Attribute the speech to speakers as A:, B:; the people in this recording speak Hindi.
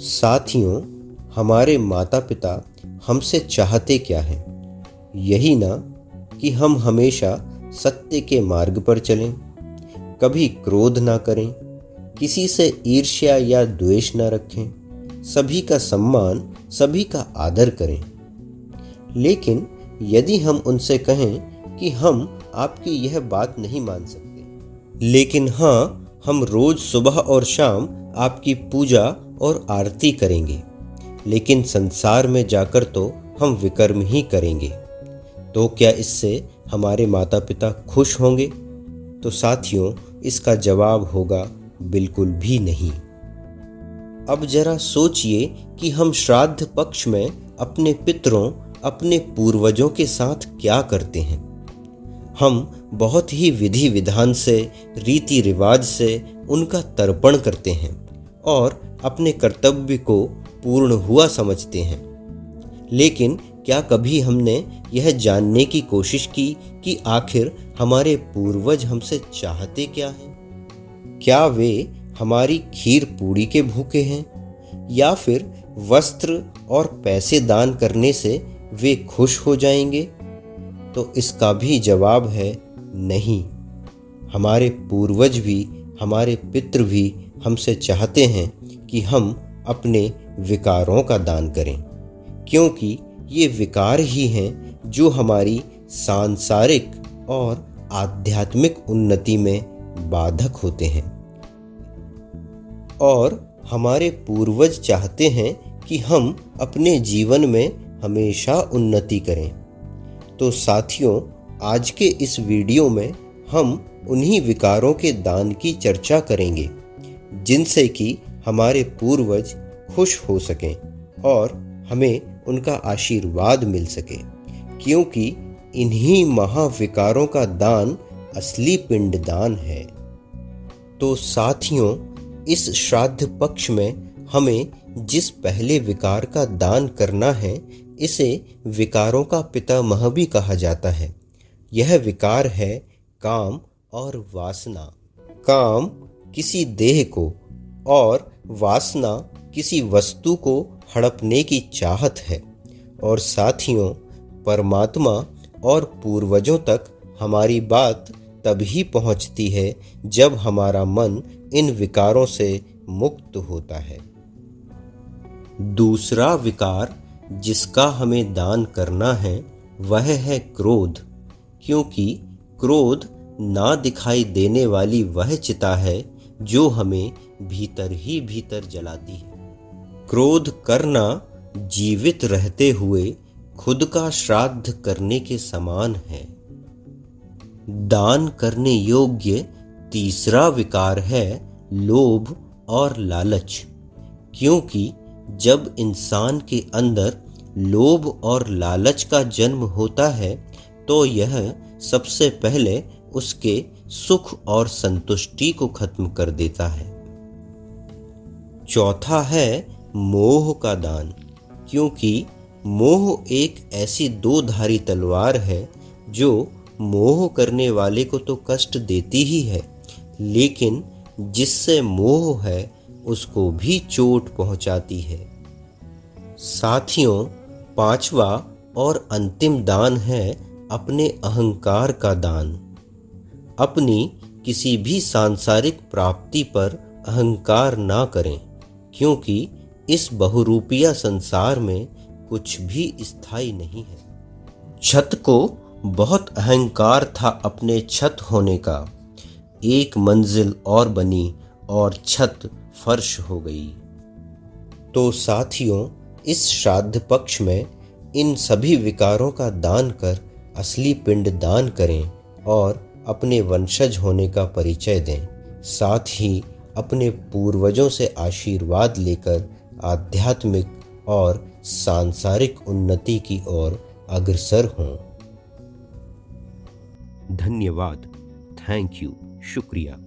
A: साथियों, हमारे माता पिता हमसे चाहते क्या हैं? यही ना कि हम हमेशा सत्य के मार्ग पर चलें, कभी क्रोध ना करें, किसी से ईर्ष्या या द्वेष ना रखें, सभी का सम्मान, सभी का आदर करें। लेकिन यदि हम उनसे कहें कि हम आपकी यह बात नहीं मान सकते, लेकिन हाँ, हम रोज सुबह और शाम आपकी पूजा और आरती करेंगे, लेकिन संसार में जाकर तो हम विकर्म ही करेंगे, तो क्या इससे हमारे माता पिता खुश होंगे? तो साथियों, इसका जवाब होगा बिल्कुल भी नहीं। अब जरा सोचिए कि हम श्राद्ध पक्ष में अपने पितरों, अपने पूर्वजों के साथ क्या करते हैं। हम बहुत ही विधि विधान से, रीति रिवाज से उनका तर्पण करते हैं और अपने कर्तव्य को पूर्ण हुआ समझते हैं। लेकिन क्या कभी हमने यह जानने की कोशिश की कि आखिर हमारे पूर्वज हमसे चाहते क्या हैं? क्या वे हमारी खीर पूड़ी के भूखे हैं, या फिर वस्त्र और पैसे दान करने से वे खुश हो जाएंगे? तो इसका भी जवाब है नहीं। हमारे पूर्वज भी, हमारे पितृ भी हमसे चाहते हैं कि हम अपने विकारों का दान करें, क्योंकि ये विकार ही हैं जो हमारी सांसारिक और आध्यात्मिक उन्नति में बाधक होते हैं। और हमारे पूर्वज चाहते हैं कि हम अपने जीवन में हमेशा उन्नति करें। तो साथियों, आज के इस वीडियो में हम उन्हीं विकारों के दान की चर्चा करेंगे, जिनसे कि हमारे पूर्वज खुश हो सकें और हमें उनका आशीर्वाद मिल सके, क्योंकि इन्हीं महाविकारों का दान असली पिंडदान है। तो साथियों, इस श्राद्ध पक्ष में हमें जिस पहले विकार का दान करना है, इसे विकारों का पितामह भी कहा जाता है। यह विकार है काम और वासना। काम किसी देह को और वासना किसी वस्तु को हड़पने की चाहत है। और साथियों, परमात्मा और पूर्वजों तक हमारी बात तभी पहुंचती है जब हमारा मन इन विकारों से मुक्त होता है। दूसरा विकार जिसका हमें दान करना है वह है क्रोध, क्योंकि क्रोध ना दिखाई देने वाली वह चिता है जो हमें भीतर ही भीतर जलाती है। क्रोध करना जीवित रहते हुए खुद का श्राद्ध करने के समान है। दान करने योग्य तीसरा विकार है लोभ और लालच, क्योंकि जब इंसान के अंदर लोभ और लालच का जन्म होता है तो यह सबसे पहले उसके सुख और संतुष्टि को खत्म कर देता है। चौथा है मोह का दान, क्योंकि मोह एक ऐसी दो धारी तलवार है जो मोह करने वाले को तो कष्ट देती ही है, लेकिन जिससे मोह है उसको भी चोट पहुंचाती है। साथियों, पांचवा और अंतिम दान है अपने अहंकार का दान। अपनी किसी भी सांसारिक प्राप्ति पर अहंकार ना करें, क्योंकि इस बहुरूपिया संसार में कुछ भी स्थायी नहीं है। छत को बहुत अहंकार था अपने छत होने का, एक मंजिल और बनी और छत फर्श हो गई। तो साथियों, इस श्राद्ध पक्ष में इन सभी विकारों का दान कर असली पिंड दान करें और अपने वंशज होने का परिचय दें। साथ ही अपने पूर्वजों से आशीर्वाद लेकर आध्यात्मिक और सांसारिक उन्नति की ओर अग्रसर हों। धन्यवाद। Thank you. शुक्रिया।